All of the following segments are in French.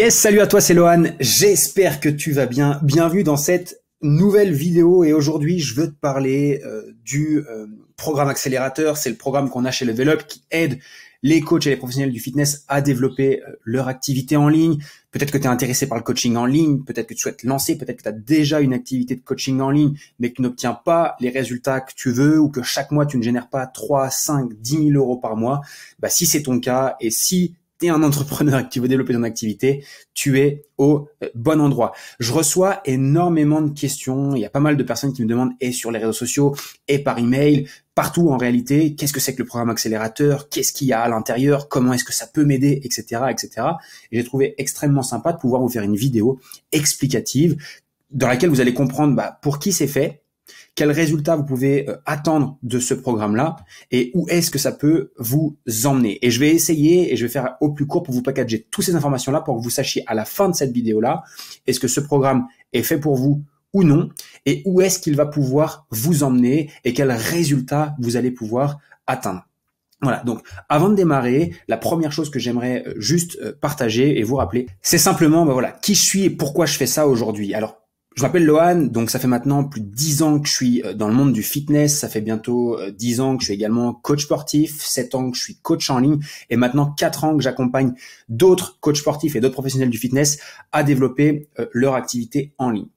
Yes, salut à toi, c'est Lohan. J'espère que tu vas bien. Bienvenue dans cette nouvelle vidéo et aujourd'hui, je veux te parler du programme accélérateur. C'est le programme qu'on a chez Level Up qui aide les coachs et les professionnels du fitness à développer leur activité en ligne. Peut-être que tu es intéressé par le coaching en ligne, peut-être que tu souhaites lancer, peut-être que tu as déjà une activité de coaching en ligne, mais que tu n'obtiens pas les résultats que tu veux ou que chaque mois, tu ne génères pas 3, 5, 10 000 euros par mois. Bah, si c'est ton cas et si tu es un entrepreneur et que tu veux développer ton activité, tu es au bon endroit. Je reçois énormément de questions. Il y a pas mal de personnes qui me demandent, et sur les réseaux sociaux, et par email, partout en réalité, qu'est-ce que c'est que le programme accélérateur, qu'est-ce qu'il y a à l'intérieur, comment est-ce que ça peut m'aider, etc., etc. Et j'ai trouvé extrêmement sympa de pouvoir vous faire une vidéo explicative dans laquelle vous allez comprendre pour qui c'est fait, quels résultats vous pouvez attendre de ce programme-là et où est-ce que ça peut vous emmener. Et je vais essayer et je vais faire au plus court pour vous packager toutes ces informations-là pour que vous sachiez à la fin de cette vidéo-là, est-ce que ce programme est fait pour vous ou non et où est-ce qu'il va pouvoir vous emmener et quels résultats vous allez pouvoir atteindre. Voilà, donc avant de démarrer, la première chose que j'aimerais juste partager et vous rappeler, c'est simplement qui je suis et pourquoi je fais ça aujourd'hui. Alors, je m'appelle Lohan, donc ça fait maintenant plus de 10 ans que je suis dans le monde du fitness, ça fait bientôt 10 ans que je suis également coach sportif, 7 ans que je suis coach en ligne et maintenant 4 ans que j'accompagne d'autres coachs sportifs et d'autres professionnels du fitness à développer leur activité en ligne.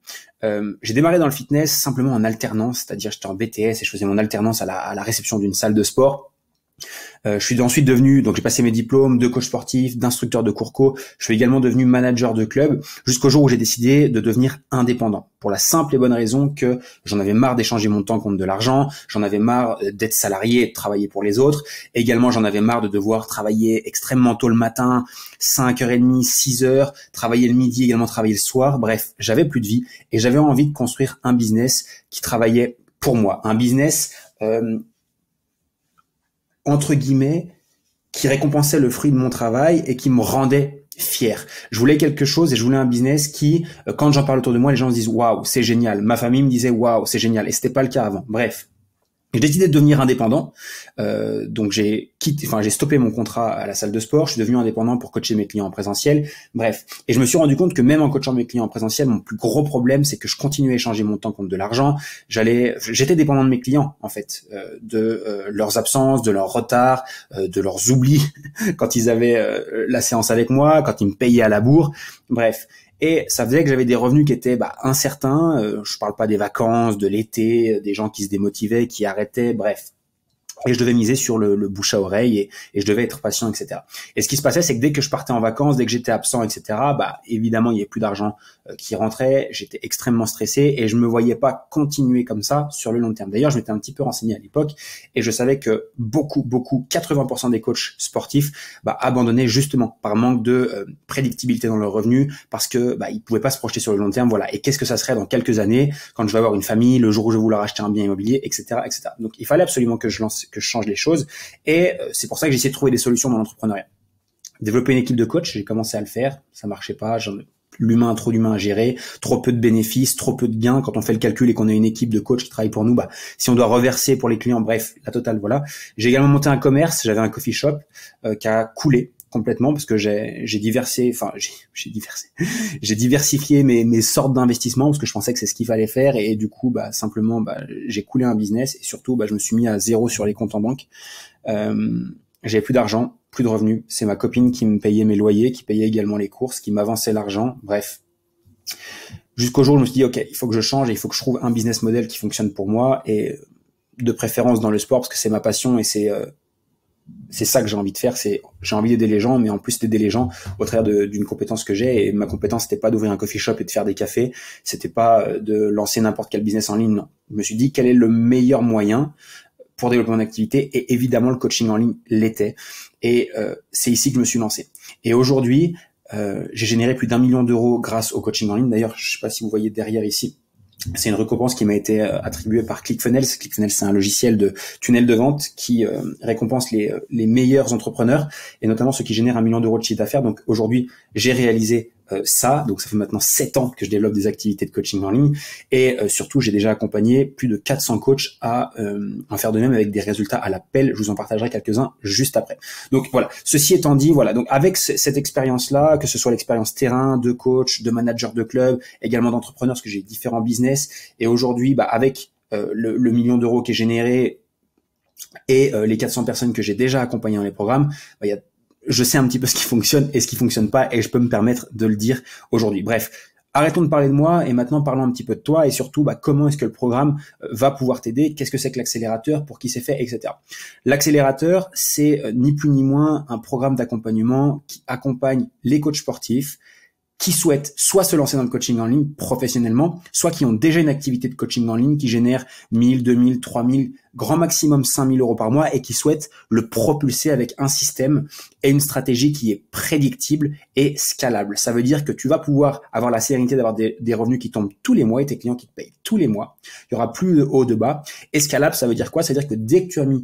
J'ai démarré dans le fitness simplement en alternance, c'est-à-dire j'étais en BTS et je faisais mon alternance à la réception d'une salle de sport. Je suis ensuite devenu, donc j'ai passé mes diplômes de coach sportif, d'instructeur de cours co. Je suis également devenu manager de club jusqu'au jour où j'ai décidé de devenir indépendant. Pour la simple et bonne raison que j'en avais marre d'échanger mon temps contre de l'argent, j'en avais marre d'être salarié et de travailler pour les autres. Également, j'en avais marre de devoir travailler extrêmement tôt le matin, 5h30, 6h, travailler le midi, également travailler le soir. Bref, j'avais plus de vie et j'avais envie de construire un business qui travaillait pour moi. Un business entre guillemets, qui récompensait le fruit de mon travail et qui me rendait fier. Je voulais quelque chose et je voulais un business qui, quand j'en parle autour de moi, les gens se disent « Waouh, c'est génial ». Ma famille me disait « Waouh, c'est génial ». Et c'était pas le cas avant. Bref. J'ai décidé de devenir indépendant, donc j'ai stoppé mon contrat à la salle de sport, je suis devenu indépendant pour coacher mes clients en présentiel, bref. Et je me suis rendu compte que même en coachant mes clients en présentiel, mon plus gros problème, c'est que je continuais à échanger mon temps contre de l'argent. J'étais dépendant de mes clients, en fait, de leurs absences, de leurs retards, de leurs oublis quand ils avaient la séance avec moi, quand ils me payaient à la bourre, bref. Et ça faisait que j'avais des revenus qui étaient incertains. Je parle pas des vacances, de l'été, des gens qui se démotivaient, qui arrêtaient, bref. Et je devais miser sur le bouche à oreille et je devais être patient, etc. Et ce qui se passait, c'est que dès que je partais en vacances, dès que j'étais absent, etc., évidemment, il y avait plus d'argent qui rentrait. J'étais extrêmement stressé et je me voyais pas continuer comme ça sur le long terme. D'ailleurs, je m'étais un petit peu renseigné à l'époque et je savais que beaucoup, 80% des coachs sportifs abandonnaient justement par manque de prédictibilité dans leurs revenus parce que ils pouvaient pas se projeter sur le long terme. Voilà. Et qu'est-ce que ça serait dans quelques années quand je vais avoir une famille, le jour où je vais vouloir acheter un bien immobilier, etc., etc. Donc, il fallait absolument que je change les choses et c'est pour ça que j'ai essayé de trouver des solutions dans l'entrepreneuriat. Développer une équipe de coach, j'ai commencé à le faire, ça marchait pas, trop d'humains à gérer, trop peu de bénéfices, trop peu de gains quand on fait le calcul et qu'on a une équipe de coach qui travaille pour nous, si on doit reverser pour les clients, bref, la totale, voilà. J'ai également monté un commerce, j'avais un coffee shop qui a coulé complètement parce que j'ai diversifié mes sortes d'investissements parce que je pensais que c'est ce qu'il fallait faire et du coup simplement j'ai coulé un business et surtout je me suis mis à zéro sur les comptes en banque. J'avais plus d'argent, plus de revenus, c'est ma copine qui me payait mes loyers, qui payait également les courses, qui m'avançait l'argent, bref. Jusqu'au jour où je me suis dit ok, il faut que je change et il faut que je trouve un business model qui fonctionne pour moi et de préférence dans le sport parce que c'est ma passion et c'est ça que j'ai envie de faire, j'ai envie d'aider les gens, mais en plus d'aider les gens au travers d'une compétence que j'ai. Et ma compétence, c'était pas d'ouvrir un coffee shop et de faire des cafés, c'était pas de lancer n'importe quel business en ligne, non. Je me suis dit quel est le meilleur moyen pour développer mon activité, et évidemment le coaching en ligne l'était. Et c'est ici que je me suis lancé. Et aujourd'hui, j'ai généré plus d'1 million d'euros grâce au coaching en ligne. D'ailleurs, je sais pas si vous voyez derrière ici. C'est une récompense qui m'a été attribuée par ClickFunnels. ClickFunnels, c'est un logiciel de tunnel de vente qui récompense les meilleurs entrepreneurs et notamment ceux qui génèrent 1 million d'euros de chiffre d'affaires. Donc aujourd'hui, j'ai réalisé ça. Donc ça fait maintenant 7 ans que je développe des activités de coaching en ligne et surtout j'ai déjà accompagné plus de 400 coachs à en faire de même avec des résultats à l'appel. Je vous en partagerai quelques-uns juste après. Donc voilà, ceci étant dit, voilà, donc avec cette expérience-là, que ce soit l'expérience terrain, de coach, de manager de club, également d'entrepreneur, parce que j'ai différents business, et aujourd'hui, avec le million d'euros qui est généré et les 400 personnes que j'ai déjà accompagnées dans les programmes, je sais un petit peu ce qui fonctionne et ce qui fonctionne pas, et je peux me permettre de le dire aujourd'hui. Bref, arrêtons de parler de moi et maintenant parlons un petit peu de toi et surtout comment est-ce que le programme va pouvoir t'aider, qu'est-ce que c'est que l'accélérateur, pour qui c'est fait, etc. L'accélérateur, c'est ni plus ni moins un programme d'accompagnement qui accompagne les coachs sportifs qui souhaitent soit se lancer dans le coaching en ligne professionnellement, soit qui ont déjà une activité de coaching en ligne qui génère 1000, 2000, 3000, grand maximum 5000 euros par mois et qui souhaitent le propulser avec un système et une stratégie qui est prédictible et scalable. Ça veut dire que tu vas pouvoir avoir la sérénité d'avoir des revenus qui tombent tous les mois et tes clients qui te payent tous les mois. Il y aura plus de haut, de bas. Et scalable, ça veut dire quoi? Ça veut dire que dès que tu as mis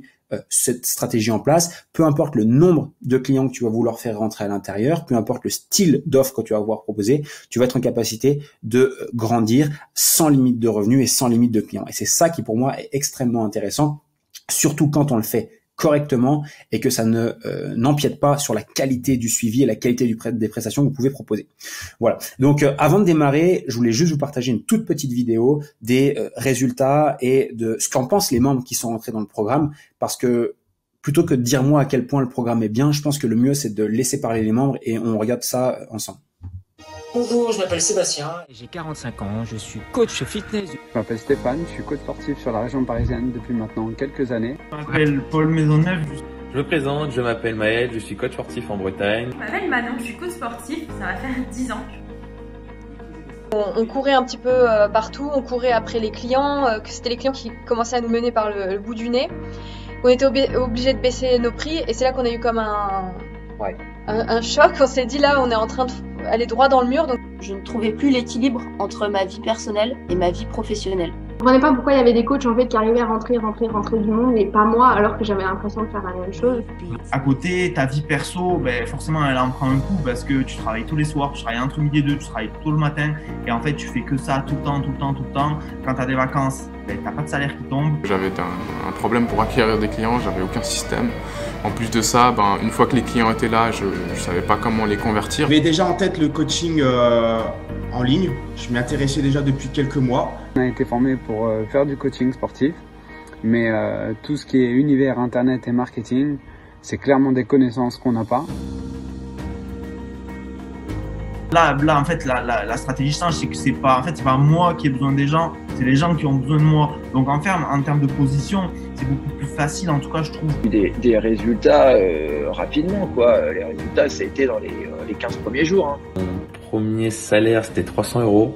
cette stratégie en place, peu importe le nombre de clients que tu vas vouloir faire rentrer à l'intérieur, peu importe le style d'offre que tu vas vouloir proposer, tu vas être en capacité de grandir sans limite de revenus et sans limite de clients. Et c'est ça qui pour moi est extrêmement intéressant, surtout quand on le fait correctement et que ça ne n'empiète pas sur la qualité du suivi et la qualité des prestations que vous pouvez proposer. Voilà. Donc avant de démarrer, je voulais juste vous partager une toute petite vidéo des résultats et de ce qu'en pensent les membres qui sont rentrés dans le programme, parce que plutôt que de dire moi à quel point le programme est bien, je pense que le mieux c'est de laisser parler les membres et on regarde ça ensemble. Bonjour, je m'appelle Sébastien, j'ai 45 ans, je suis coach fitness. Je m'appelle Stéphane, je suis coach sportif sur la région parisienne depuis maintenant quelques années. Je m'appelle Paul Maisonneuve. Je me présente, je m'appelle Maël, je suis coach sportif en Bretagne. Je m'appelle Manon, je suis coach sportif, ça va faire 10 ans. On courait un petit peu partout, on courait après les clients, que c'était les clients qui commençaient à nous mener par le bout du nez. On était obligés de baisser nos prix et c'est là qu'on a eu comme un choc. On s'est dit là on est en train d'aller droit dans le mur. Donc je ne trouvais plus l'équilibre entre ma vie personnelle et ma vie professionnelle. Je comprenais pas pourquoi il y avait des coachs en fait qui arrivaient à rentrer du monde, mais pas moi, alors que j'avais l'impression de faire la même chose. À côté, ta vie perso, forcément elle en prend un coup parce que tu travailles tous les soirs, tu travailles entre midi et deux, tu travailles tôt le matin et en fait tu fais que ça tout le temps. Quand tu as des vacances, t'as pas de salaire qui tombe. J'avais un problème pour acquérir des clients, j'avais aucun système. En plus de ça, une fois que les clients étaient là, je savais pas comment les convertir. J'avais déjà en tête le coaching en ligne, je m'y intéressais déjà depuis quelques mois. On a été formé pour faire du coaching sportif, mais tout ce qui est univers internet et marketing, c'est clairement des connaissances qu'on n'a pas. Là, en fait, la stratégie change, c'est que c'est pas moi qui ai besoin des gens, c'est les gens qui ont besoin de moi. Donc en termes de position, c'est beaucoup plus facile, en tout cas, je trouve. Des résultats rapidement, quoi. Les résultats, ça a été dans les 15 premiers jours. Hein. Mon premier salaire, c'était 300 euros.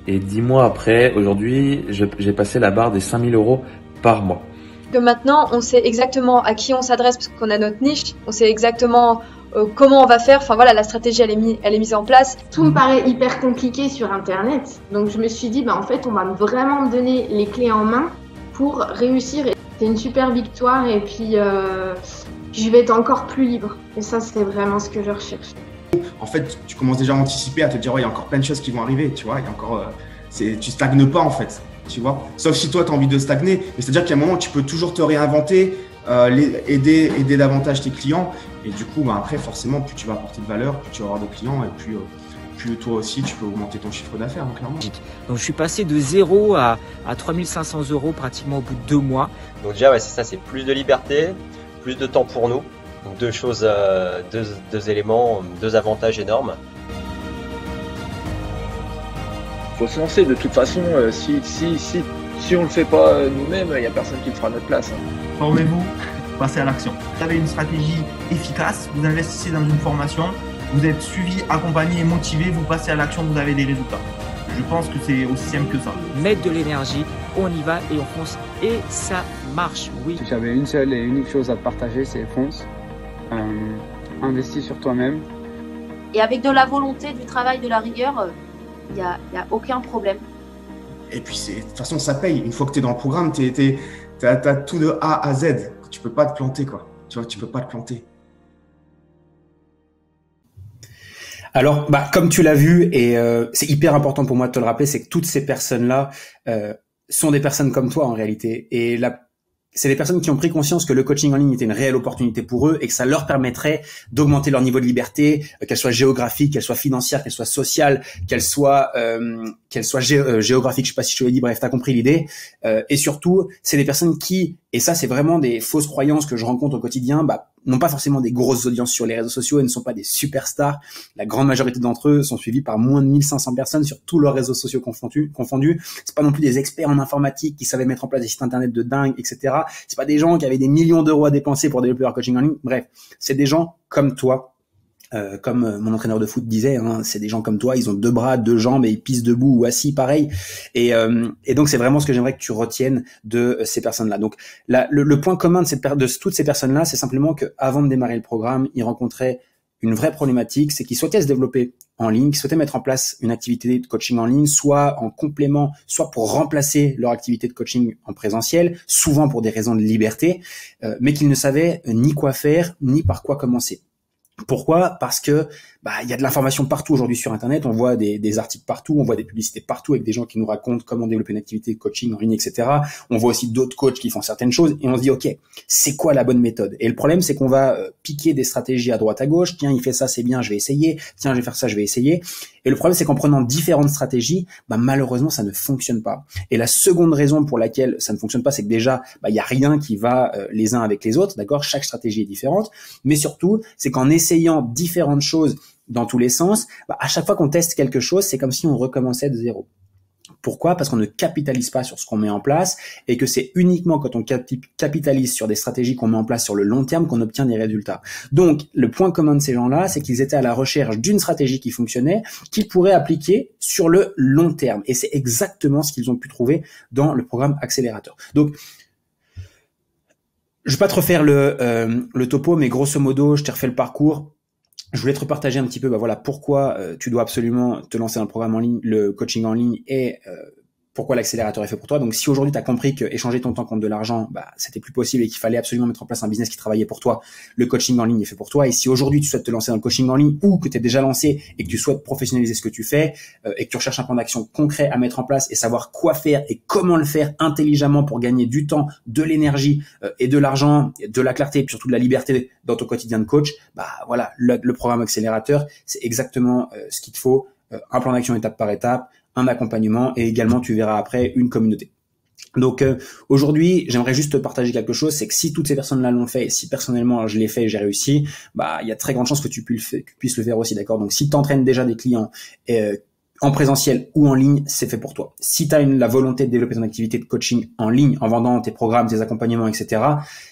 Et 10 mois après, aujourd'hui, j'ai passé la barre des 5000 euros par mois. Que maintenant, on sait exactement à qui on s'adresse parce qu'on a notre niche, on sait exactement comment on va faire. Enfin voilà, la stratégie elle est mise en place. Tout me paraît hyper compliqué sur internet, donc je me suis dit en fait on va vraiment me donner les clés en main pour réussir. C'est une super victoire et puis je vais être encore plus libre. Et ça c'est vraiment ce que je recherche. En fait, tu commences déjà à anticiper, à te dire il y a encore plein de choses qui vont arriver, tu vois. Il y a encore, tu stagnes pas en fait, tu vois. Sauf si toi tu as envie de stagner, mais c'est-à-dire qu'à un moment tu peux toujours te réinventer, aider davantage tes clients. Et du coup, après, forcément, plus tu vas apporter de valeur, plus tu vas avoir de clients et plus toi aussi, tu peux augmenter ton chiffre d'affaires, clairement. Donc, je suis passé de 0 à 3500 euros pratiquement au bout de 2 mois. Donc déjà, c'est ça, c'est plus de liberté, plus de temps pour nous. Donc deux choses, deux éléments, deux avantages énormes. Faut se lancer de toute façon, si on le fait pas nous-mêmes, il n'y a personne qui le fera à notre place. Formez-vous, passez à l'action. Vous avez une stratégie efficace, vous investissez dans une formation, vous êtes suivi, accompagné, motivé, vous passez à l'action, vous avez des résultats. Je pense que c'est aussi simple que ça. Mettre de l'énergie, on y va et on fonce et ça marche, oui. Si j'avais une seule et unique chose à te partager, c'est fonce. Investis sur toi-même. Et avec de la volonté, du travail, de la rigueur, il y a aucun problème. Et puis de toute façon ça paye. Une fois que tu es dans le programme, t'as tout de A à Z. Tu peux pas te planter, quoi. Tu vois, tu peux pas te planter. Alors, comme tu l'as vu, et c'est hyper important pour moi de te le rappeler, c'est que toutes ces personnes-là sont des personnes comme toi en réalité. Et c'est des personnes qui ont pris conscience que le coaching en ligne était une réelle opportunité pour eux et que ça leur permettrait d'augmenter leur niveau de liberté, qu'elle soit géographique, qu'elle soit financière, qu'elle soit sociale, qu'elle soit géographique. Je sais pas si je te l'ai dit, bref, t'as compris l'idée. Et surtout, c'est des personnes qui, et ça c'est vraiment des fausses croyances que je rencontre au quotidien, n'ont pas forcément des grosses audiences sur les réseaux sociaux et ne sont pas des superstars. La grande majorité d'entre eux sont suivis par moins de 1500 personnes sur tous leurs réseaux sociaux confondus. C'est pas non plus des experts en informatique qui savaient mettre en place des sites internet de dingue, etc. C'est pas des gens qui avaient des millions d'euros à dépenser pour développer leur coaching en ligne. Bref, c'est des gens comme toi. Comme mon entraîneur de foot disait, c'est des gens comme toi, ils ont 2 bras, 2 jambes et ils pissent debout ou assis, pareil. Et donc c'est vraiment ce que j'aimerais que tu retiennes de ces personnes-là. Donc le point commun de toutes ces personnes-là, c'est simplement que avant de démarrer le programme, ils rencontraient une vraie problématique, c'est qu'ils souhaitaient se développer en ligne, qu'ils souhaitaient mettre en place une activité de coaching en ligne, soit en complément, soit pour remplacer leur activité de coaching en présentiel, souvent pour des raisons de liberté, mais qu'ils ne savaient ni quoi faire, ni par quoi commencer. Pourquoi ? Parce que il y a de l'information partout aujourd'hui sur Internet, on voit des articles partout, on voit des publicités partout avec des gens qui nous racontent comment développer une activité de coaching en ligne, etc. On voit aussi d'autres coachs qui font certaines choses et on se dit ok, c'est quoi la bonne méthode ? Et le problème c'est qu'on va piquer des stratégies à droite à gauche, tiens il fait ça c'est bien, je vais essayer, tiens je vais faire ça, je vais essayer. Et le problème c'est qu'en prenant différentes stratégies, malheureusement ça ne fonctionne pas. Et la seconde raison pour laquelle ça ne fonctionne pas, c'est que déjà il y a rien qui va les uns avec les autres, d'accord ? Chaque stratégie est différente, mais surtout c'est qu'en essayant différentes choses dans tous les sens, à chaque fois qu'on teste quelque chose, c'est comme si on recommençait de zéro. Pourquoi ? Parce qu'on ne capitalise pas sur ce qu'on met en place et que c'est uniquement quand on capitalise sur des stratégies qu'on met en place sur le long terme qu'on obtient des résultats. Donc, le point commun de ces gens-là, c'est qu'ils étaient à la recherche d'une stratégie qui fonctionnait, qu'ils pourraient appliquer sur le long terme. Et c'est exactement ce qu'ils ont pu trouver dans le programme accélérateur. Donc, je vais pas te refaire le topo, mais grosso modo, je t'ai refait le parcours. Je voulais te repartager un petit peu, pourquoi tu dois absolument te lancer dans le programme en ligne, le coaching en ligne et pourquoi l'accélérateur est fait pour toi. Donc si aujourd'hui tu as compris que échanger ton temps contre de l'argent, c'était plus possible et qu'il fallait absolument mettre en place un business qui travaillait pour toi, le coaching en ligne est fait pour toi. Et si aujourd'hui tu souhaites te lancer dans le coaching en ligne ou que tu es déjà lancé et que tu souhaites professionnaliser ce que tu fais et que tu recherches un plan d'action concret à mettre en place et savoir quoi faire et comment le faire intelligemment pour gagner du temps, de l'énergie et de l'argent, de la clarté et surtout de la liberté dans ton quotidien de coach, le programme accélérateur, c'est exactement ce qu'il te faut, un plan d'action étape par étape, un accompagnement et également tu verras après une communauté. Donc aujourd'hui, j'aimerais juste te partager quelque chose, c'est que si toutes ces personnes-là l'ont fait et si personnellement je l'ai fait et j'ai réussi, il y a très grande chance que tu puisses le faire aussi, d'accord ? Donc si tu entraînes déjà des clients en présentiel ou en ligne, c'est fait pour toi. Si tu as la volonté de développer ton activité de coaching en ligne, en vendant tes programmes, tes accompagnements, etc.,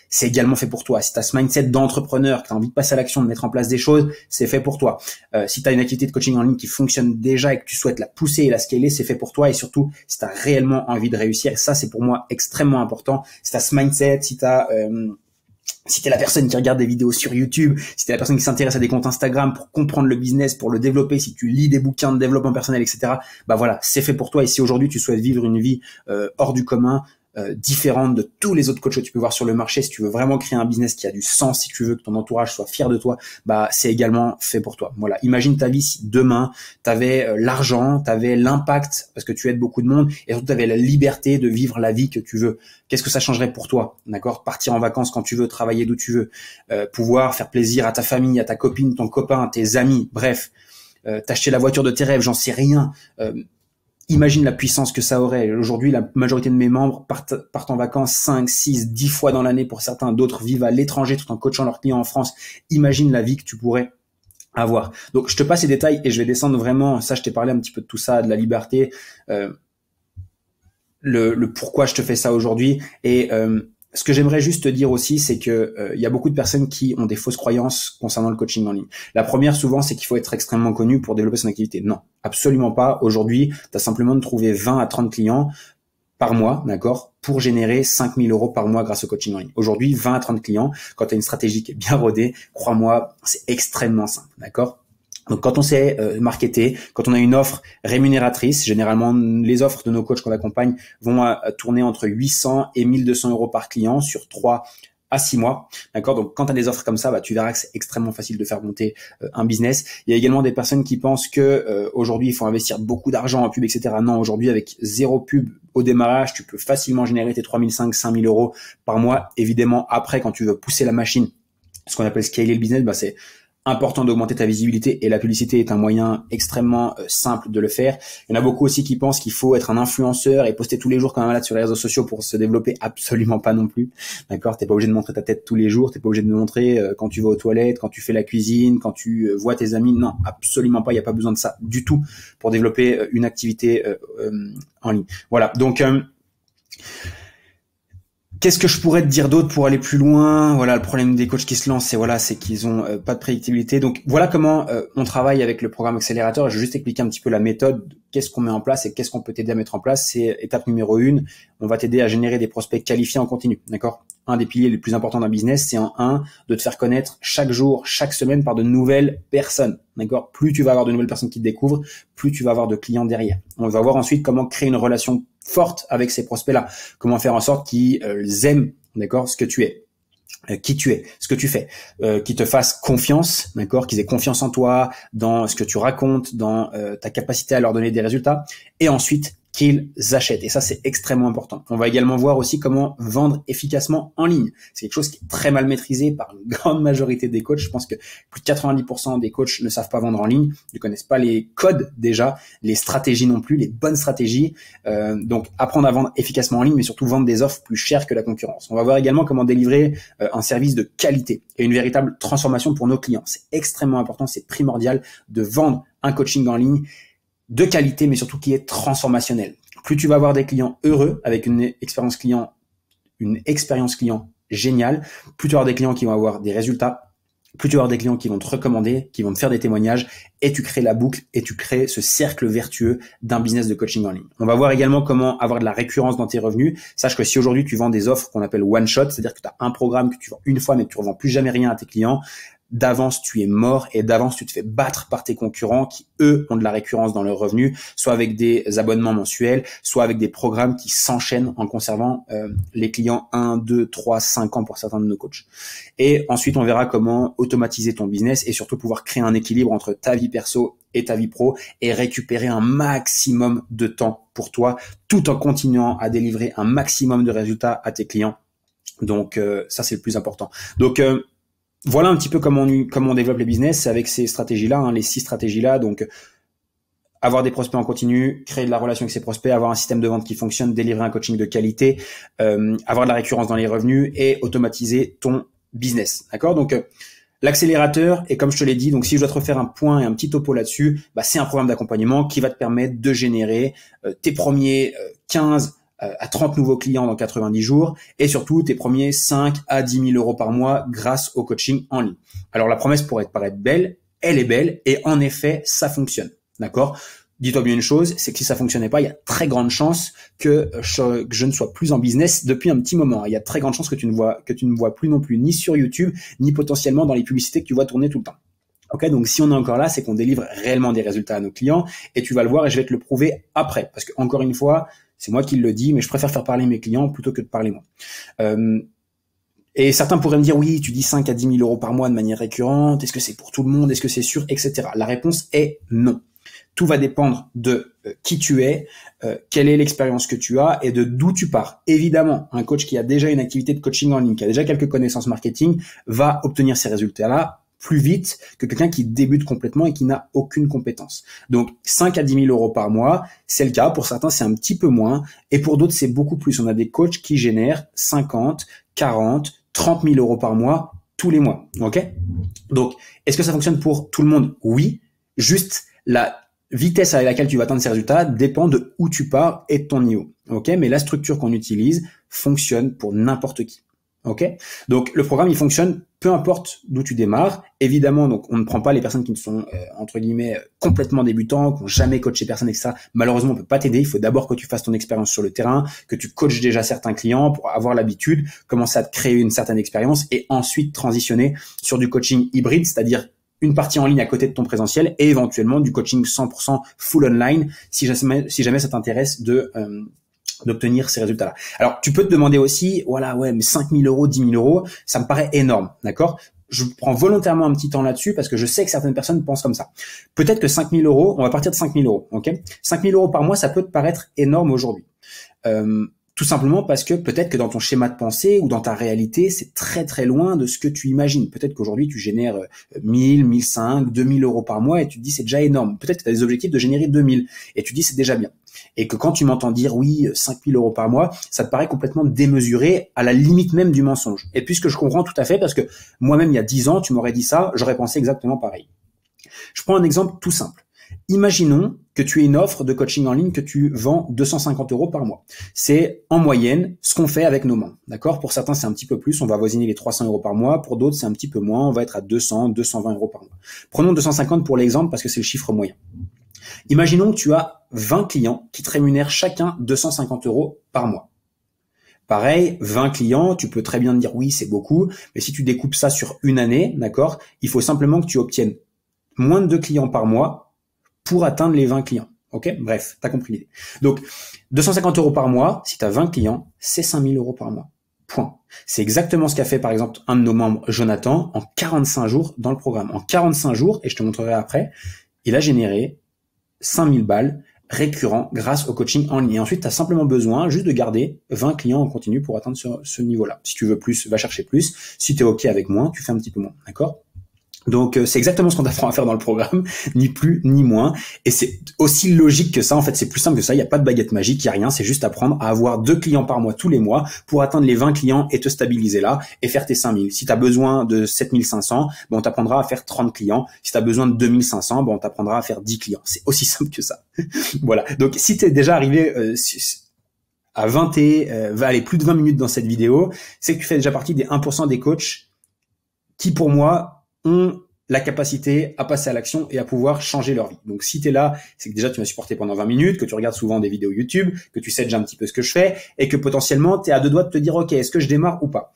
c'est également fait pour toi. Si tu as ce mindset d'entrepreneur, que tu as envie de passer à l'action, de mettre en place des choses, c'est fait pour toi. Si tu as une activité de coaching en ligne qui fonctionne déjà et que tu souhaites la pousser et la scaler, c'est fait pour toi. Et surtout, si tu as réellement envie de réussir, et ça, c'est pour moi extrêmement important. Si tu as ce mindset, si t'es la personne qui regarde des vidéos sur YouTube, si t'es la personne qui s'intéresse à des comptes Instagram pour comprendre le business, pour le développer, si tu lis des bouquins de développement personnel, etc., c'est fait pour toi. Et si aujourd'hui tu souhaites vivre une vie hors du commun, différente de tous les autres coachs que tu peux voir sur le marché, si tu veux vraiment créer un business qui a du sens, si tu veux que ton entourage soit fier de toi, c'est également fait pour toi. Voilà, imagine ta vie si demain t'avais l'argent, t'avais l'impact parce que tu aides beaucoup de monde et surtout t'avais la liberté de vivre la vie que tu veux. Qu'est-ce que ça changerait pour toi ? D'accord ? Partir en vacances quand tu veux, travailler d'où tu veux, pouvoir faire plaisir à ta famille, à ta copine, ton copain, à tes amis, bref, t'acheter la voiture de tes rêves, j'en sais rien. Imagine la puissance que ça aurait. Aujourd'hui, la majorité de mes membres partent en vacances 5, 6, 10 fois dans l'année pour certains. D'autres vivent à l'étranger tout en coachant leurs clients en France. Imagine la vie que tu pourrais avoir. Donc, je te passe les détails et je vais descendre vraiment. Ça, je t'ai parlé un petit peu de tout ça, de la liberté, le pourquoi je te fais ça aujourd'hui. Et ce que j'aimerais juste te dire aussi, c'est que il y a beaucoup de personnes qui ont des fausses croyances concernant le coaching en ligne. La première, souvent, c'est qu'il faut être extrêmement connu pour développer son activité. Non, absolument pas. Aujourd'hui, tu as simplement de trouver 20 à 30 clients par mois, d'accord, pour générer 5 000 € par mois grâce au coaching en ligne. Aujourd'hui, 20 à 30 clients, quand tu as une stratégie qui est bien rodée, crois-moi, c'est extrêmement simple, d'accord ? Donc, quand on sait marketer, quand on a une offre rémunératrice, généralement, les offres de nos coachs qu'on accompagne vont tourner entre 800 et 1 200 € par client sur 3 à 6 mois. D'accord? Donc, quand tu as des offres comme ça, bah, tu verras que c'est extrêmement facile de faire monter un business. Il y a également des personnes qui pensent que aujourd'hui, il faut investir beaucoup d'argent en pub, etc. Non, aujourd'hui, avec 0 pub au démarrage, tu peux facilement générer tes 3500, 5000 euros par mois. Évidemment, après, quand tu veux pousser la machine, ce qu'on appelle scaler le business, bah, c'est important d'augmenter ta visibilité et la publicité est un moyen extrêmement simple de le faire. Il y en a beaucoup aussi qui pensent qu'il faut être un influenceur et poster tous les jours comme un malade sur les réseaux sociaux pour se développer. Absolument pas non plus. D'accord? T'es pas obligé de montrer ta tête tous les jours. T'es pas obligé de montrer quand tu vas aux toilettes, quand tu fais la cuisine, quand tu vois tes amis. Non, absolument pas. Il n'y a pas besoin de ça du tout pour développer une activité en ligne. Voilà. Donc, qu'est-ce que je pourrais te dire d'autre pour aller plus loin? Voilà, le problème des coachs qui se lancent, c'est qu'ils ont pas de prédictibilité. Donc voilà comment on travaille avec le programme accélérateur. Je vais juste expliquer un petit peu la méthode, qu'est-ce qu'on met en place et qu'est-ce qu'on peut t'aider à mettre en place. C'est étape numéro 1, on va t'aider à générer des prospects qualifiés en continu, d'accord? Un des piliers les plus importants d'un business, c'est de te faire connaître chaque jour, chaque semaine par de nouvelles personnes, d'accord? Plus tu vas avoir de nouvelles personnes qui te découvrent, plus tu vas avoir de clients derrière. On va voir ensuite comment créer une relation forte avec ces prospects-là. Comment faire en sorte qu'ils aiment, d'accord, ce que tu es, qui tu es, ce que tu fais, qu'ils te fassent confiance, d'accord, qu'ils aient confiance en toi, dans ce que tu racontes, dans ta capacité à leur donner des résultats, et ensuite qu'ils achètent. Et ça, c'est extrêmement important. On va également voir aussi comment vendre efficacement en ligne. C'est quelque chose qui est très mal maîtrisé par une grande majorité des coachs. Je pense que plus de 90% des coachs ne savent pas vendre en ligne, ne connaissent pas les codes déjà, les stratégies non plus, les bonnes stratégies. Donc, apprendre à vendre efficacement en ligne, mais surtout vendre des offres plus chères que la concurrence. On va voir également comment délivrer un service de qualité et une véritable transformation pour nos clients. C'est extrêmement important, c'est primordial de vendre un coaching en ligne de qualité, mais surtout qui est transformationnel. Plus tu vas avoir des clients heureux avec une expérience client géniale, plus tu vas avoir des clients qui vont avoir des résultats, plus tu vas avoir des clients qui vont te recommander, qui vont te faire des témoignages, et tu crées la boucle et tu crées ce cercle vertueux d'un business de coaching en ligne. On va voir également comment avoir de la récurrence dans tes revenus. Sache que si aujourd'hui tu vends des offres qu'on appelle one shot, c'est-à-dire que tu as un programme que tu vends une fois mais que tu ne revends plus jamais rien à tes clients, d'avance tu es mort et d'avance tu te fais battre par tes concurrents qui eux ont de la récurrence dans leurs revenus, soit avec des abonnements mensuels, soit avec des programmes qui s'enchaînent en conservant les clients 1, 2, 3, 5 ans pour certains de nos coachs. Et ensuite on verra comment automatiser ton business et surtout pouvoir créer un équilibre entre ta vie perso et ta vie pro et récupérer un maximum de temps pour toi tout en continuant à délivrer un maximum de résultats à tes clients. Donc ça c'est le plus important. Donc voilà un petit peu comment on développe les business avec ces stratégies-là, les 6 stratégies-là. Donc, avoir des prospects en continu, créer de la relation avec ses prospects, avoir un système de vente qui fonctionne, délivrer un coaching de qualité, avoir de la récurrence dans les revenus et automatiser ton business. D'accord? Donc, l'accélérateur, et comme je te l'ai dit, donc si je dois te refaire un point et un petit topo là-dessus, c'est un programme d'accompagnement qui va te permettre de générer tes premiers 15 à 30 nouveaux clients dans 90 jours et surtout tes premiers 5 à 10 000 euros par mois grâce au coaching en ligne. Alors la promesse pourrait te paraître belle, elle est belle et en effet ça fonctionne, d'accord? Dis-toi bien une chose, c'est que si ça fonctionnait pas, il y a très grande chance que je ne sois plus en business depuis un petit moment. Il y a très grande chance que tu ne vois plus non plus ni sur YouTube ni potentiellement dans les publicités que tu vois tourner tout le temps. Ok, donc si on est encore là, c'est qu'on délivre réellement des résultats à nos clients et tu vas le voir et je vais te le prouver après parce que encore une fois, c'est moi qui le dis, mais je préfère faire parler mes clients plutôt que de parler moi. Et certains pourraient me dire, oui, tu dis 5 à 10 000 euros par mois de manière récurrente, est-ce que c'est pour tout le monde, est-ce que c'est sûr, etc. La réponse est non. Tout va dépendre de qui tu es, quelle est l'expérience que tu as et de d'où tu pars. Évidemment, un coach qui a déjà une activité de coaching en ligne, qui a déjà quelques connaissances marketing, va obtenir ces résultats-là plus vite que quelqu'un qui débute complètement et qui n'a aucune compétence. Donc, 5 à 10 000 euros par mois, c'est le cas. Pour certains, c'est un petit peu moins. Et pour d'autres, c'est beaucoup plus. On a des coachs qui génèrent 50, 40, 30 000 euros par mois tous les mois. OK? Donc, est-ce que ça fonctionne pour tout le monde? Oui. Juste la vitesse à laquelle tu vas atteindre ces résultats dépend de où tu pars et de ton niveau. OK? Mais la structure qu'on utilise fonctionne pour n'importe qui. Ok, donc le programme il fonctionne peu importe d'où tu démarres. Évidemment, donc on ne prend pas les personnes qui ne sont entre guillemets complètement débutants, qui n'ont jamais coaché personne, etc. Malheureusement, on peut pas t'aider. Il faut d'abord que tu fasses ton expérience sur le terrain, que tu coaches déjà certains clients pour avoir l'habitude, commencer à te créer une certaine expérience et ensuite transitionner sur du coaching hybride, c'est-à-dire une partie en ligne à côté de ton présentiel et éventuellement du coaching 100% full online si jamais ça t'intéresse de d'obtenir ces résultats-là. Alors, tu peux te demander aussi, voilà, ouais, mais 5 000 euros, 10 000 euros, ça me paraît énorme, d'accord? Je prends volontairement un petit temps là-dessus parce que je sais que certaines personnes pensent comme ça. Peut-être que 5 000 euros, on va partir de 5 000 euros, ok? 5 000 euros par mois, ça peut te paraître énorme aujourd'hui. Tout simplement parce que peut-être que dans ton schéma de pensée ou dans ta réalité, c'est très très loin de ce que tu imagines. Peut-être qu'aujourd'hui, tu génères 1000, 1500, 2000 euros par mois et tu te dis c'est déjà énorme. Peut-être que tu as des objectifs de générer 2000 et tu te dis c'est déjà bien. Et que quand tu m'entends dire oui, 5000 euros par mois, ça te paraît complètement démesuré, à la limite même du mensonge. Et puisque je comprends tout à fait, parce que moi-même il y a 10 ans, tu m'aurais dit ça, j'aurais pensé exactement pareil. Je prends un exemple tout simple. Imaginons que tu aies une offre de coaching en ligne que tu vends 250 euros par mois. C'est en moyenne ce qu'on fait avec nos membres. D'accord? Pour certains, c'est un petit peu plus. On va avoisiner les 300 euros par mois. Pour d'autres, c'est un petit peu moins. On va être à 200, 220 euros par mois. Prenons 250 pour l'exemple parce que c'est le chiffre moyen. Imaginons que tu as 20 clients qui te rémunèrent chacun 250 euros par mois. Pareil, 20 clients, tu peux très bien te dire oui, c'est beaucoup. Mais si tu découpes ça sur une année, d'accord, il faut simplement que tu obtiennes moins de 2 clients par mois pour atteindre les 20 clients. Ok? Bref, t'as compris l'idée. Donc, 250 euros par mois, si tu as 20 clients, c'est 5000 euros par mois. Point. C'est exactement ce qu'a fait, par exemple, un de nos membres, Jonathan, en 45 jours dans le programme. En 45 jours, et je te montrerai après, il a généré 5000 balles récurrents grâce au coaching en ligne. Et ensuite, tu as simplement besoin juste de garder 20 clients en continu pour atteindre ce niveau-là. Si tu veux plus, va chercher plus. Si tu es OK avec moins, tu fais un petit peu moins. D'accord? Donc, c'est exactement ce qu'on t'apprend à faire dans le programme, ni plus ni moins. Et c'est aussi logique que ça. En fait, c'est plus simple que ça. Il n'y a pas de baguette magique, il n'y a rien. C'est juste apprendre à avoir 2 clients par mois tous les mois pour atteindre les 20 clients et te stabiliser là et faire tes 5000. Si tu as besoin de 7500, bon, on t'apprendra à faire 30 clients. Si tu as besoin de 2500, bon, on t'apprendra à faire 10 clients. C'est aussi simple que ça. Voilà. Donc, si tu es déjà arrivé à 20 va aller plus de 20 minutes dans cette vidéo, c'est que tu fais déjà partie des 1% des coachs qui, pour moi, ont la capacité à passer à l'action et à pouvoir changer leur vie. Donc, si tu es là, c'est que déjà tu m'as supporté pendant 20 minutes, que tu regardes souvent des vidéos YouTube, que tu sais déjà un petit peu ce que je fais et que potentiellement tu es à 2 doigts de te dire « Ok, est-ce que je démarre ou pas ?»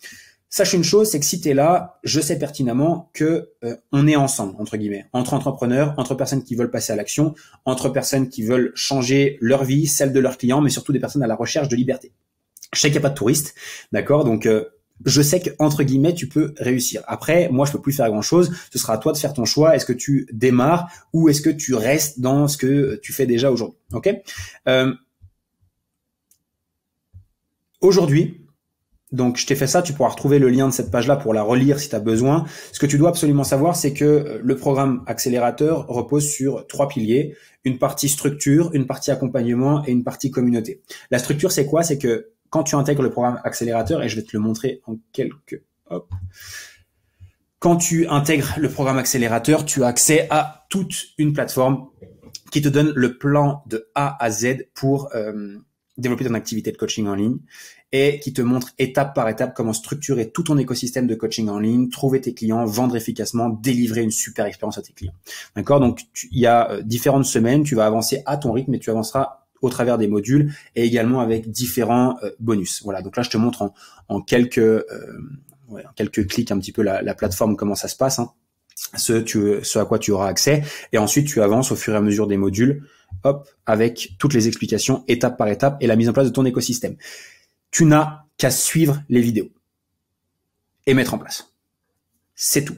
Sache une chose, c'est que si tu es là, je sais pertinemment que on est ensemble, entre guillemets, entre entrepreneurs, entre personnes qui veulent passer à l'action, entre personnes qui veulent changer leur vie, celle de leurs clients, mais surtout des personnes à la recherche de liberté. Je sais qu'il n'y a pas de touristes, d'accord? Donc, je sais que, entre guillemets, tu peux réussir. Après, moi, je peux plus faire grand chose. Ce sera à toi de faire ton choix. Est-ce que tu démarres ou est-ce que tu restes dans ce que tu fais déjà aujourd'hui? Ok? Aujourd'hui, donc je t'ai fait ça. Tu pourras retrouver le lien de cette page-là pour la relire si tu as besoin. Ce que tu dois absolument savoir, c'est que le programme accélérateur repose sur 3 piliers. Une partie structure, une partie accompagnement et une partie communauté. La structure, c'est quoi? C'est que quand tu intègres le programme accélérateur, et je vais te le montrer en quelques... Hop. Quand tu intègres le programme accélérateur, tu as accès à toute une plateforme qui te donne le plan de A à Z pour développer ton activité de coaching en ligne et qui te montre étape par étape comment structurer tout ton écosystème de coaching en ligne, trouver tes clients, vendre efficacement, délivrer une super expérience à tes clients. D'accord? Donc, il y a différentes semaines, tu vas avancer à ton rythme et tu avanceras au travers des modules et également avec différents bonus. Voilà, donc là je te montre en quelques clics un petit peu la plateforme, comment ça se passe, hein, ce à quoi tu auras accès, et ensuite tu avances au fur et à mesure des modules, hop, avec toutes les explications étape par étape et la mise en place de ton écosystème. Tu n'as qu'à suivre les vidéos et mettre en place. C'est tout.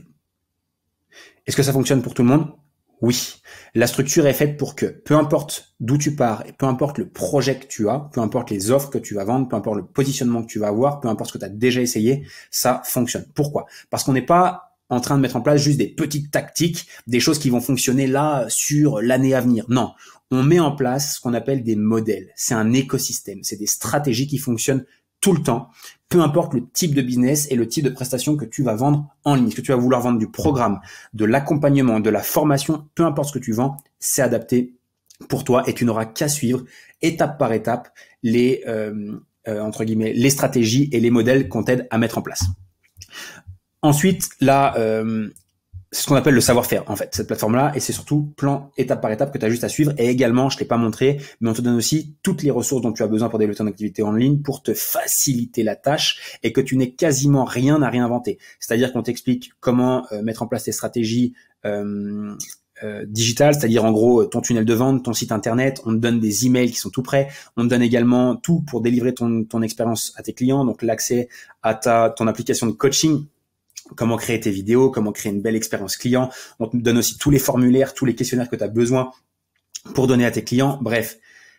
Est-ce que ça fonctionne pour tout le monde? Oui, la structure est faite pour que, peu importe d'où tu pars, et peu importe le projet que tu as, peu importe les offres que tu vas vendre, peu importe le positionnement que tu vas avoir, peu importe ce que tu as déjà essayé, ça fonctionne. Pourquoi? Parce qu'on n'est pas en train de mettre en place juste des petites tactiques, des choses qui vont fonctionner là sur l'année à venir. Non, on met en place ce qu'on appelle des modèles. C'est un écosystème, c'est des stratégies qui fonctionnent tout le temps, peu importe le type de business et le type de prestation que tu vas vendre en ligne. Est-ce que tu vas vouloir vendre du programme, de l'accompagnement, de la formation, peu importe ce que tu vends, c'est adapté pour toi et tu n'auras qu'à suivre étape par étape les entre guillemets les stratégies et les modèles qu'on t'aide à mettre en place. Ensuite, là, c'est ce qu'on appelle le savoir-faire, en fait, cette plateforme-là, et c'est surtout plan étape par étape que tu as juste à suivre. Et également, je ne t'ai pas montré, mais on te donne aussi toutes les ressources dont tu as besoin pour développer ton activité en ligne, pour te faciliter la tâche et que tu n'aies quasiment rien à réinventer. C'est-à-dire qu'on t'explique comment mettre en place tes stratégies digital, c'est-à-dire en gros ton tunnel de vente, ton site internet, on te donne des emails qui sont tout prêts, on te donne également tout pour délivrer ton expérience à tes clients, donc l'accès à ton application de coaching, comment créer tes vidéos, comment créer une belle expérience client, on te donne aussi tous les formulaires, tous les questionnaires que tu as besoin pour donner à tes clients, bref.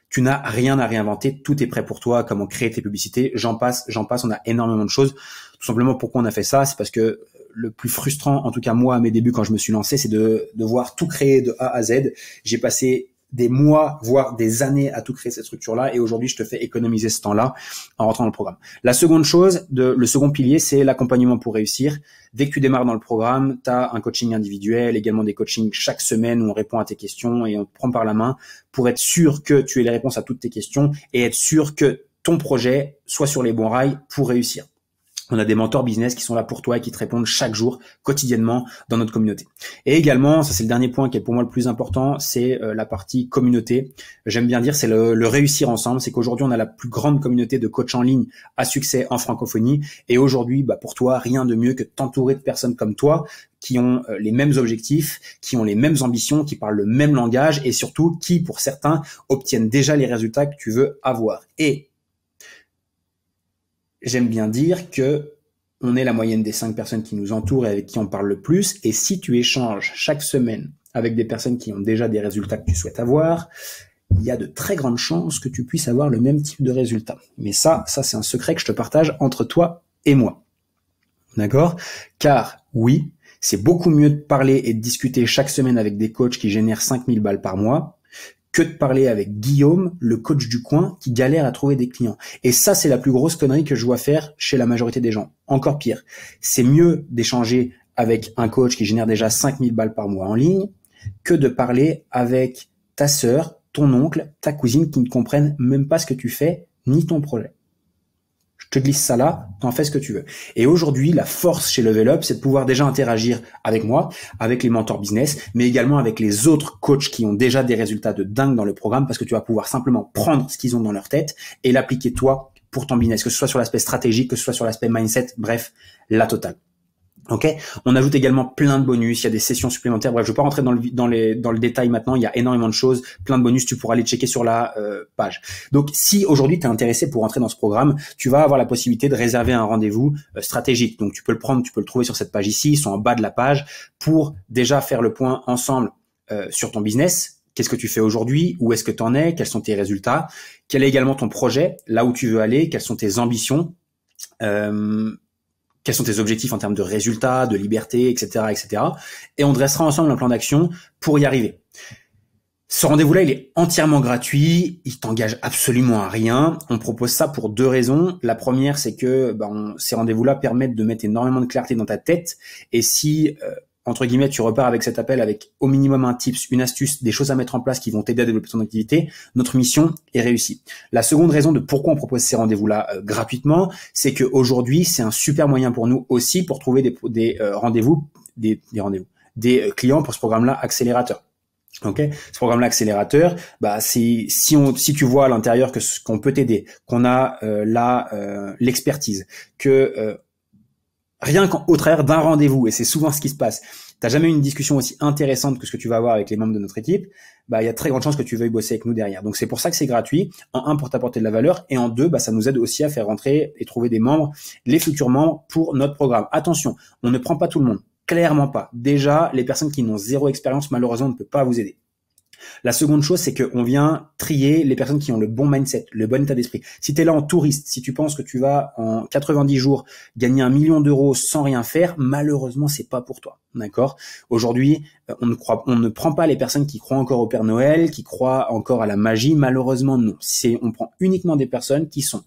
Tu n'as rien à réinventer, tout est prêt pour toi, comment créer tes publicités, j'en passe, on a énormément de choses. Tout simplement, pourquoi on a fait ça, c'est parce que le plus frustrant, en tout cas moi à mes débuts quand je me suis lancé, c'est de devoir tout créer de A à Z. J'ai passé des mois, voire des années à tout créer cette structure-là, et aujourd'hui je te fais économiser ce temps-là en rentrant dans le programme. La seconde chose, le second pilier, c'est l'accompagnement pour réussir. Dès que tu démarres dans le programme, tu as un coaching individuel, également des coachings chaque semaine où on répond à tes questions et on te prend par la main pour être sûr que tu aies les réponses à toutes tes questions et être sûr que ton projet soit sur les bons rails pour réussir. On a des mentors business qui sont là pour toi et qui te répondent chaque jour, quotidiennement, dans notre communauté. Et également, ça c'est le dernier point qui est pour moi le plus important, c'est la partie communauté. J'aime bien dire, c'est le réussir ensemble. C'est qu'aujourd'hui, on a la plus grande communauté de coachs en ligne à succès en francophonie. Et aujourd'hui, pour toi, rien de mieux que de t'entourer de personnes comme toi qui ont les mêmes objectifs, qui ont les mêmes ambitions, qui parlent le même langage et surtout qui, pour certains, obtiennent déjà les résultats que tu veux avoir. Et j'aime bien dire que on est la moyenne des 5 personnes qui nous entourent et avec qui on parle le plus. Et si tu échanges chaque semaine avec des personnes qui ont déjà des résultats que tu souhaites avoir, il y a de très grandes chances que tu puisses avoir le même type de résultat. Mais ça c'est un secret que je te partage entre toi et moi. D'accord? Car oui, c'est beaucoup mieux de parler et de discuter chaque semaine avec des coachs qui génèrent 5000 balles par mois que de parler avec Guillaume, le coach du coin, qui galère à trouver des clients. Et ça, c'est la plus grosse connerie que je vois faire chez la majorité des gens. Encore pire, c'est mieux d'échanger avec un coach qui génère déjà 5000 balles par mois en ligne que de parler avec ta sœur, ton oncle, ta cousine qui ne comprennent même pas ce que tu fais, ni ton projet. Je te glisse ça là, t'en fais ce que tu veux. Et aujourd'hui, la force chez Level Up, c'est de pouvoir déjà interagir avec moi, avec les mentors business, mais également avec les autres coachs qui ont déjà des résultats de dingue dans le programme, parce que tu vas pouvoir simplement prendre ce qu'ils ont dans leur tête et l'appliquer toi pour ton business, que ce soit sur l'aspect stratégique, que ce soit sur l'aspect mindset, bref, la totale. Ok, on ajoute également plein de bonus, il y a des sessions supplémentaires. Bref, je ne vais pas rentrer dans le détail maintenant, il y a énormément de choses, plein de bonus, tu pourras les checker sur la page. Donc, si aujourd'hui tu es intéressé pour rentrer dans ce programme, tu vas avoir la possibilité de réserver un rendez-vous stratégique. Donc, tu peux le prendre, tu peux le trouver sur cette page ici, ils sont en bas de la page, pour déjà faire le point ensemble sur ton business. Qu'est-ce que tu fais aujourd'hui? Où est-ce que tu en es? Quels sont tes résultats? Quel est également ton projet? Là où tu veux aller? Quelles sont tes ambitions? Quels sont tes objectifs en termes de résultats, de liberté, etc., etc. Et on dressera ensemble un plan d'action pour y arriver. Ce rendez-vous-là, il est entièrement gratuit, il t'engage absolument à rien. On propose ça pour 2 raisons. La première, c'est que ces rendez-vous-là permettent de mettre énormément de clarté dans ta tête. Et si entre guillemets, tu repars avec cet appel avec au minimum un tips, une astuce, des choses à mettre en place qui vont t'aider à développer ton activité, notre mission est réussie. La seconde raison de pourquoi on propose ces rendez-vous-là gratuitement, c'est qu'aujourd'hui, c'est un super moyen pour nous aussi pour trouver des clients pour ce programme-là accélérateur. Ok, ce programme-là accélérateur, si tu vois à l'intérieur qu'on peut t'aider, qu'on a l'expertise, que rien qu'au travers d'un rendez-vous, et c'est souvent ce qui se passe, t'as jamais eu une discussion aussi intéressante que ce que tu vas avoir avec les membres de notre équipe, il y a très grande chance que tu veuilles bosser avec nous derrière. Donc c'est pour ça que c'est gratuit, en 1 pour t'apporter de la valeur, et en 2, ça nous aide aussi à faire rentrer et trouver des membres, les futurs membres pour notre programme. Attention, on ne prend pas tout le monde, clairement pas. Déjà, les personnes qui n'ont 0 expérience, malheureusement, on ne peut pas vous aider. La seconde chose, c'est qu'on vient trier les personnes qui ont le bon mindset, le bon état d'esprit. Si tu es là en touriste, si tu penses que tu vas en 90 jours gagner 1 million d'euros sans rien faire, malheureusement, c'est pas pour toi. D'accord? Aujourd'hui, on ne prend pas les personnes qui croient encore au Père Noël, qui croient encore à la magie. Malheureusement, non. On prend uniquement des personnes qui sont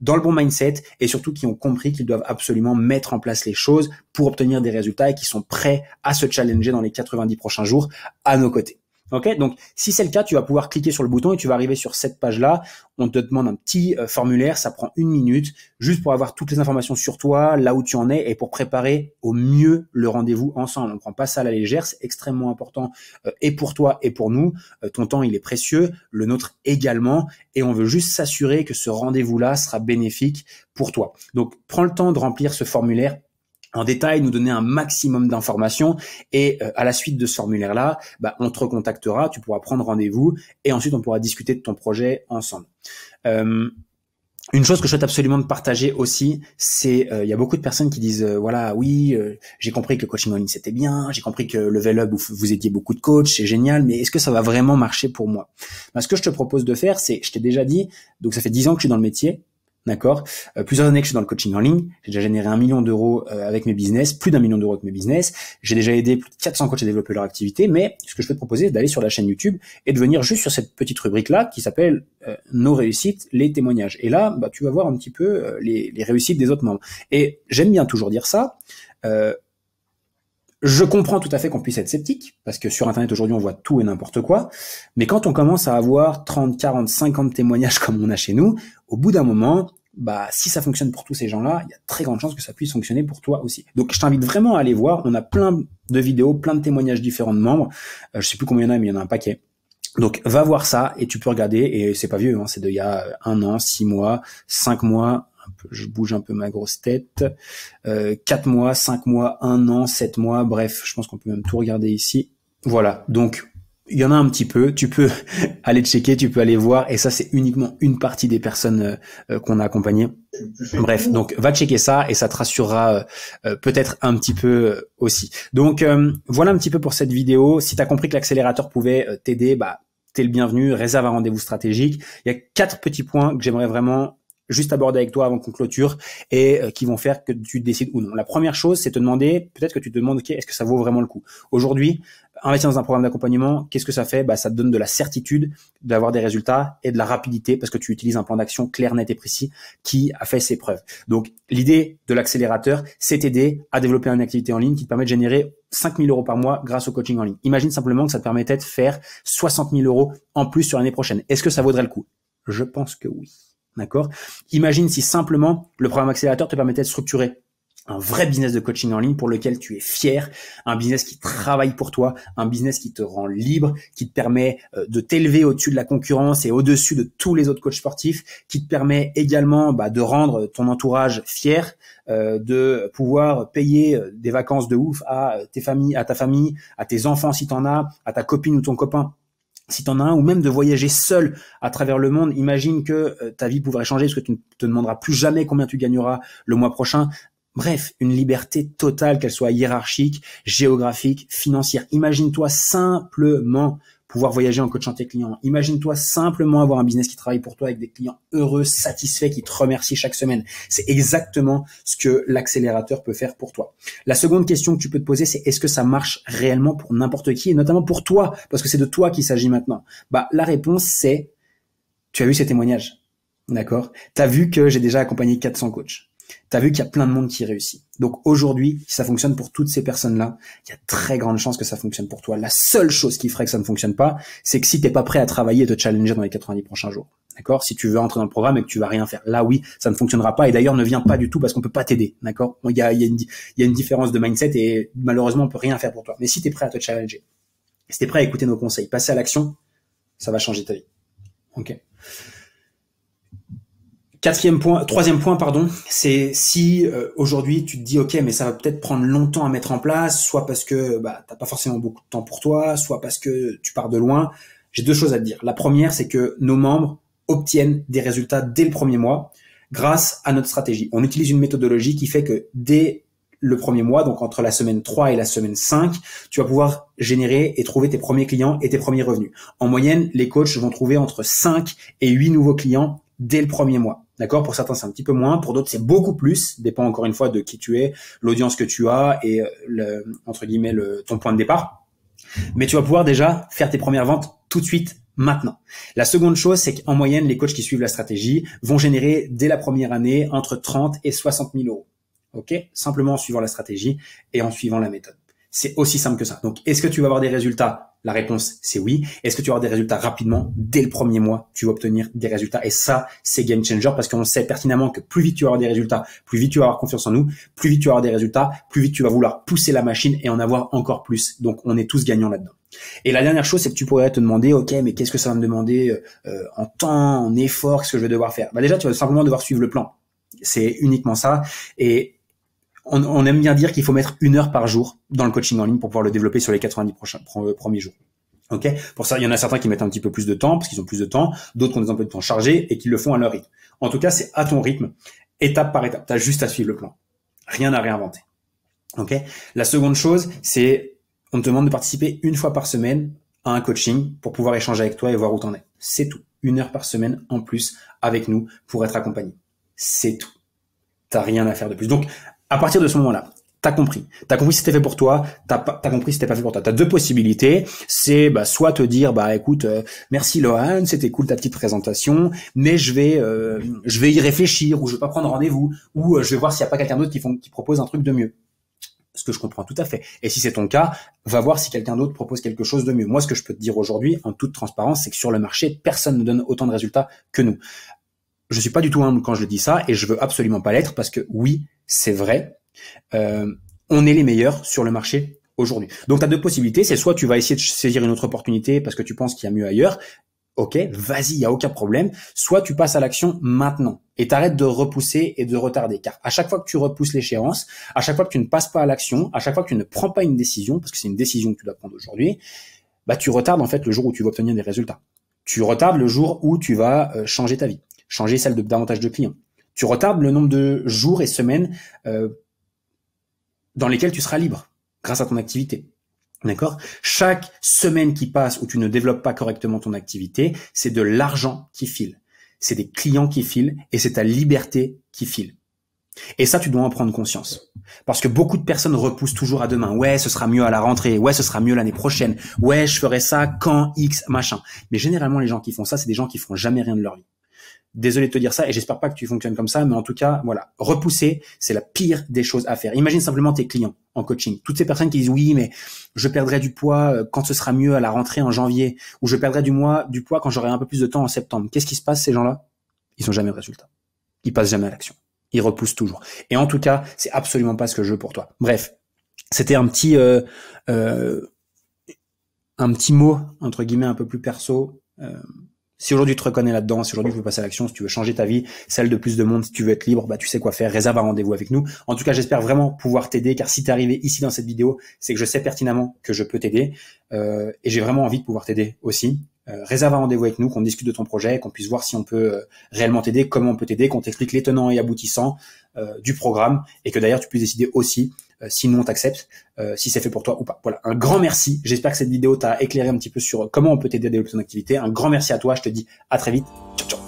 dans le bon mindset et surtout qui ont compris qu'ils doivent absolument mettre en place les choses pour obtenir des résultats et qui sont prêts à se challenger dans les 90 prochains jours à nos côtés. Ok, donc si c'est le cas, tu vas pouvoir cliquer sur le bouton et tu vas arriver sur cette page-là. On te demande un petit formulaire, ça prend 1 minute, juste pour avoir toutes les informations sur toi, là où tu en es et pour préparer au mieux le rendez-vous ensemble. On ne prend pas ça à la légère, c'est extrêmement important et pour toi et pour nous. Ton temps, il est précieux, le nôtre également, et on veut juste s'assurer que ce rendez-vous-là sera bénéfique pour toi. Donc, prends le temps de remplir ce formulaire en détail, nous donner un maximum d'informations et à la suite de ce formulaire-là, bah, on te recontactera, tu pourras prendre rendez-vous et ensuite on pourra discuter de ton projet ensemble. Une chose que je souhaite absolument te partager aussi, c'est il y a beaucoup de personnes qui disent voilà, oui, j'ai compris que le coaching en ligne c'était bien, j'ai compris que Level Up vous étiez beaucoup de coachs, c'est génial, mais est-ce que ça va vraiment marcher pour moi? Ben, ce que je te propose de faire, c'est, je t'ai déjà dit, donc ça fait 10 ans que je suis dans le métier. D'accord, plusieurs années que je suis dans le coaching en ligne, j'ai déjà généré 1 million d'euros avec mes business, plus d'1 million d'euros avec mes business, j'ai déjà aidé plus de 400 coachs à développer leur activité, mais ce que je peux te proposer, c'est d'aller sur la chaîne YouTube et de venir juste sur cette petite rubrique-là qui s'appelle nos réussites, les témoignages. Et là, bah, tu vas voir un petit peu les réussites des autres membres. Et j'aime bien toujours dire ça, je comprends tout à fait qu'on puisse être sceptique, parce que sur Internet aujourd'hui on voit tout et n'importe quoi, mais quand on commence à avoir 30, 40, 50 témoignages comme on a chez nous, au bout d'un moment, bah si ça fonctionne pour tous ces gens-là, il y a très grande chance que ça puisse fonctionner pour toi aussi. Donc je t'invite vraiment à aller voir, on a plein de vidéos, plein de témoignages différents de membres, je sais plus combien il y en a, mais il y en a un paquet. Donc va voir ça et tu peux regarder, et c'est pas vieux, hein, c'est d'il y a 1 an, 6 mois, 5 mois, je bouge un peu ma grosse tête, 4 mois, 5 mois, 1 an, 7 mois, bref, je pense qu'on peut même tout regarder ici. Voilà, donc il y en a un petit peu, tu peux aller checker, tu peux aller voir, et ça c'est uniquement une partie des personnes qu'on a accompagnées. Bref, donc va checker ça et ça te rassurera peut-être un petit peu aussi. Donc voilà un petit peu pour cette vidéo. Si tu as compris que l'accélérateur pouvait t'aider, bah t'es le bienvenu, réserve un rendez-vous stratégique. Il y a 4 petits points que j'aimerais vraiment juste aborder avec toi avant qu'on clôture et qui vont faire que tu décides ou non. La première chose, c'est te demander, peut-être que tu te demandes, ok, est-ce que ça vaut vraiment le coup? Aujourd'hui, investir dans un programme d'accompagnement, qu'est-ce que ça fait? Bah, ça te donne de la certitude d'avoir des résultats et de la rapidité parce que tu utilises un plan d'action clair, net et précis qui a fait ses preuves. Donc, l'idée de l'accélérateur, c'est t'aider à développer une activité en ligne qui te permet de générer 5 000 euros par mois grâce au coaching en ligne. Imagine simplement que ça te permettait de faire 60 000 euros en plus sur l'année prochaine. Est-ce que ça vaudrait le coup? Je pense que oui. D'accord? Imagine si simplement le programme accélérateur te permettait de structurer un vrai business de coaching en ligne pour lequel tu es fier, un business qui travaille pour toi, un business qui te rend libre, qui te permet de t'élever au-dessus de la concurrence et au-dessus de tous les autres coachs sportifs, qui te permet également de rendre ton entourage fier, de pouvoir payer des vacances de ouf à ta famille, à tes enfants si t'en as, à ta copine ou ton copain si t'en as un, ou même de voyager seul à travers le monde. Imagine que ta vie pourrait changer parce que tu ne te demanderas plus jamais combien tu gagneras le mois prochain. Bref, une liberté totale, qu'elle soit hiérarchique, géographique, financière. Imagine-toi simplement pouvoir voyager en coachant tes clients. Imagine-toi simplement avoir un business qui travaille pour toi avec des clients heureux, satisfaits, qui te remercient chaque semaine. C'est exactement ce que l'accélérateur peut faire pour toi. La seconde question que tu peux te poser, c'est est-ce que ça marche réellement pour n'importe qui et notamment pour toi, parce que c'est de toi qu'il s'agit maintenant. La réponse c'est, tu as vu ces témoignages, d'accord? Tu as vu que j'ai déjà accompagné 400 coachs. Tu as vu qu'il y a plein de monde qui réussit. Donc aujourd'hui, si ça fonctionne pour toutes ces personnes-là, il y a très grande chance que ça fonctionne pour toi. La seule chose qui ferait que ça ne fonctionne pas, c'est que si t'es pas prêt à travailler et te challenger dans les 90 prochains jours. D'accord? Si tu veux entrer dans le programme et que tu vas rien faire. Là, oui, ça ne fonctionnera pas et d'ailleurs ne viens pas du tout parce qu'on peut pas t'aider. D'accord? Il y a une différence de mindset et malheureusement on peut rien faire pour toi. Mais si t'es prêt à te challenger, si t'es prêt à écouter nos conseils, passer à l'action, ça va changer ta vie. Ok? Troisième point, c'est si aujourd'hui tu te dis ok mais ça va peut-être prendre longtemps à mettre en place, soit parce que t'as pas forcément beaucoup de temps pour toi, soit parce que tu pars de loin. J'ai 2 choses à te dire. La première, c'est que nos membres obtiennent des résultats dès le premier mois grâce à notre stratégie. On utilise une méthodologie qui fait que dès le premier mois, donc entre la semaine 3 et la semaine 5, tu vas pouvoir générer et trouver tes premiers clients et tes premiers revenus. En moyenne, les coachs vont trouver entre 5 et 8 nouveaux clients dès le premier mois. D'accord? Pour certains, c'est un petit peu moins. Pour d'autres, c'est beaucoup plus. Dépend encore une fois de qui tu es, l'audience que tu as et ton point de départ. Mais tu vas pouvoir déjà faire tes premières ventes tout de suite maintenant. La seconde chose, c'est qu'en moyenne, les coachs qui suivent la stratégie vont générer dès la première année entre 30 et 60 000 euros. Ok? Simplement en suivant la stratégie et en suivant la méthode. C'est aussi simple que ça. Donc, est-ce que tu vas avoir des résultats? La réponse, c'est oui. Est-ce que tu vas avoir des résultats rapidement? Dès le premier mois, tu vas obtenir des résultats. Et ça, c'est game changer parce qu'on sait pertinemment que plus vite tu vas avoir des résultats, plus vite tu vas avoir confiance en nous, plus vite tu vas avoir des résultats, plus vite tu vas vouloir pousser la machine et en avoir encore plus. Donc, on est tous gagnants là-dedans. Et la dernière chose, c'est que tu pourrais te demander, ok, mais qu'est-ce que ça va me demander en temps, en effort, qu'est-ce que je vais devoir faire? Déjà, tu vas simplement devoir suivre le plan. C'est uniquement ça. Et on aime bien dire qu'il faut mettre 1 heure par jour dans le coaching en ligne pour pouvoir le développer sur les 90 premiers jours. Ok. Pour ça, il y en a certains qui mettent un petit peu plus de temps parce qu'ils ont plus de temps, d'autres qui ont des emplois de temps chargés et qui le font à leur rythme. En tout cas, c'est à ton rythme, étape par étape. T'as juste à suivre le plan. Rien à réinventer. Ok. La seconde chose, c'est on te demande de participer 1 fois par semaine à un coaching pour pouvoir échanger avec toi et voir où t'en es. C'est tout. 1 heure par semaine en plus avec nous pour être accompagné. C'est tout. T'as rien à faire de plus. Donc, à partir de ce moment-là, t'as compris si c'était fait pour toi, t'as compris si c'était pas fait pour toi. T'as 2 possibilités. C'est soit te dire écoute, merci Lohan, c'était cool ta petite présentation, mais je vais y réfléchir, ou je vais pas prendre rendez-vous, ou je vais voir s'il y a pas quelqu'un d'autre qui propose un truc de mieux. Ce que je comprends tout à fait. Et si c'est ton cas, va voir si quelqu'un d'autre propose quelque chose de mieux. Moi, ce que je peux te dire aujourd'hui, en toute transparence, c'est que sur le marché, personne ne donne autant de résultats que nous. Je suis pas du tout humble quand je dis ça, et je veux absolument pas l'être, parce que oui, c'est vrai. On est les meilleurs sur le marché aujourd'hui. Donc, tu as 2 possibilités. C'est soit tu vas essayer de saisir une autre opportunité parce que tu penses qu'il y a mieux ailleurs. Ok, vas-y, il y a aucun problème. Soit tu passes à l'action maintenant et t'arrêtes de repousser et de retarder. Car à chaque fois que tu repousses l'échéance, à chaque fois que tu ne passes pas à l'action, à chaque fois que tu ne prends pas une décision, parce que c'est une décision que tu dois prendre aujourd'hui, tu retardes en fait le jour où tu vas obtenir des résultats. Tu retardes le jour où tu vas changer ta vie, changer celle de davantage de clients. Tu retardes le nombre de jours et semaines dans lesquels tu seras libre grâce à ton activité. D'accord? Chaque semaine qui passe où tu ne développes pas correctement ton activité, c'est de l'argent qui file. C'est des clients qui filent et c'est ta liberté qui file. Et ça, tu dois en prendre conscience. Parce que beaucoup de personnes repoussent toujours à demain. Ouais, ce sera mieux à la rentrée. Ouais, ce sera mieux l'année prochaine. Ouais, je ferai ça quand X, machin. Mais généralement, les gens qui font ça, c'est des gens qui feront jamais rien de leur vie. Désolé de te dire ça et j'espère pas que tu fonctionnes comme ça, mais en tout cas, voilà. Repousser, c'est la pire des choses à faire. Imagine simplement tes clients en coaching. Toutes ces personnes qui disent oui, mais je perdrai du poids quand ce sera mieux à la rentrée en janvier, ou je perdrai du poids quand j'aurai un peu plus de temps en septembre. Qu'est-ce qui se passe, ces gens-là? Ils n'ont jamais de résultat. Ils passent jamais à l'action. Ils repoussent toujours. Et en tout cas, c'est absolument pas ce que je veux pour toi. Bref. C'était un petit mot, entre guillemets, un peu plus perso, si aujourd'hui tu te reconnais là-dedans, si aujourd'hui tu veux passer à l'action, si tu veux changer ta vie, celle de plus de monde, si tu veux être libre, tu sais quoi faire, réserve un rendez-vous avec nous. En tout cas, j'espère vraiment pouvoir t'aider, car si t'es arrivé ici dans cette vidéo, c'est que je sais pertinemment que je peux t'aider, et j'ai vraiment envie de pouvoir t'aider aussi. Réserve un rendez-vous avec nous, qu'on discute de ton projet, qu'on puisse voir si on peut réellement t'aider, comment on peut t'aider, qu'on t'explique les tenants et aboutissants du programme, et que d'ailleurs tu puisses décider aussi si nous on t'accepte, si c'est fait pour toi ou pas. Voilà, un grand merci. J'espère que cette vidéo t'a éclairé un petit peu sur comment on peut t'aider à développer ton activité. Un grand merci à toi. Je te dis à très vite. Ciao, ciao.